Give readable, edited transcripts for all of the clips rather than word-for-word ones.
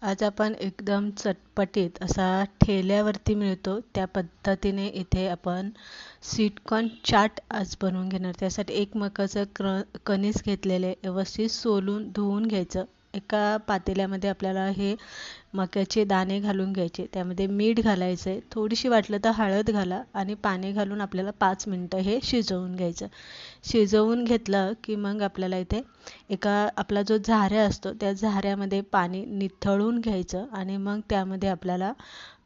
आज आपण एकदम चटपटीत असा ठेल्यावरती मिळतो त्या पद्धतीने इथे आपण स्वीटकॉर्न चाट आज बनवून घेणार. त्यासाठी एक मकाचं कणीस घेतलेले व्यवस्थित सोलून धुवून घ्यायचं. एका पातेल्यामध्ये आपल्याला हे मक्याचे दाणे घालून घ्यायचे, त्यामध्ये मीठ घालायचं आहे, थोडीशी वाटलं तर हळद घाला आणि पाणी घालून आपल्याला 5 मिनटं हे शिजवून घ्यायचं. शिजवून घेतलं की मग आपल्याला इथे एका आपला जो झाऱ्या असतो त्या झाऱ्यामध्ये पाणी निथळून घ्यायचं आणि मग त्यामध्ये आपल्याला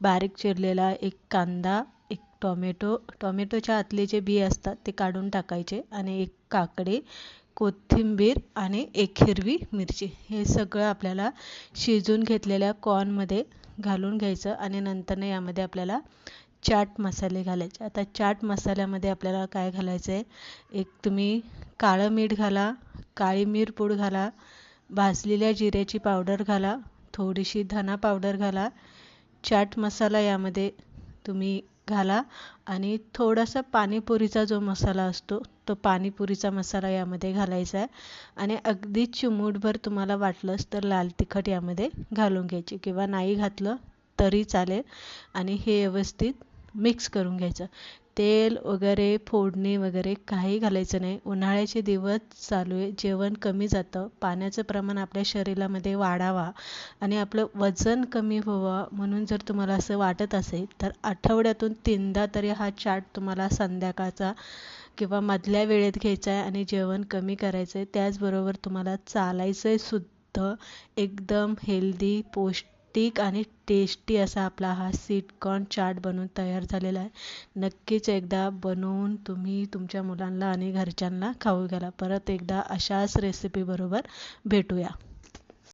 बारीक चिरलेला एक कांदा, एक टोमॅटोच्या आतले जे बी असतात ते काढून टाकायचे आणि एक काकडी, कोथिंबीर आणि एक हिरवी मिरची हे सगळं आपल्याला शिजून घेतलेल्या कॉर्नमध्ये घालून घ्यायचं आणि नंतर यामध्ये आपल्याला चाट मसाले घालायचे. आता चाट मसाल्यामध्ये आपल्याला काय घालायचं आहे, एक तुम्ही काळं मीठ घाला, काळी मिरपूड घाला, भाजलेल्या जिऱ्याची पावडर घाला, थोडीशी धना पावडर घाला, चाट मसाला यामध्ये तुम्ही घाला आणि थोडासा पाणीपुरीचा जो मसाला असतो तो पाणीपुरीचा मसाला यामध्ये घालायचा आहे आणि अगदी चिमूटभर तुम्हाला वाटलंच तर लाल तिखट यामध्ये घालून घ्यायची किंवा नाही घातलं तरी चालेल आणि हे व्यवस्थित मिक्स करून घ्यायचं. तेल वगैरे फोडणी वगैरे काही घालायचं नाही. उन्हाळ्याचे दिवस चालू आहे, जेवण कमी जातं, पाण्याचं प्रमाण आपल्या शरीरामध्ये वाढावा आणि आपलं वजन कमी व्हावं म्हणून जर तुम्हाला असं वाटत असेल तर आठवड्यातून 3दा तरी हा चाट तुम्हाला संध्याकाळचा किंवा मधल्या वेळेत घ्यायचा आहे आणि जेवण कमी करायचं आहे. त्याचबरोबर तुम्हाला चालायचं आहे सुद्धा. एकदम हेल्दी, पौष्टिक आणि टेस्टी असा आपला हा स्वीटकॉर्न चाट बनवून तयार झालेला आहे. नक्कीच एकदा बनवून तुम्ही तुमच्या मुलांना आणि घरच्यांना खाऊ घाला. परत एकदा अशाच रेसिपीबरोबर भेटूया.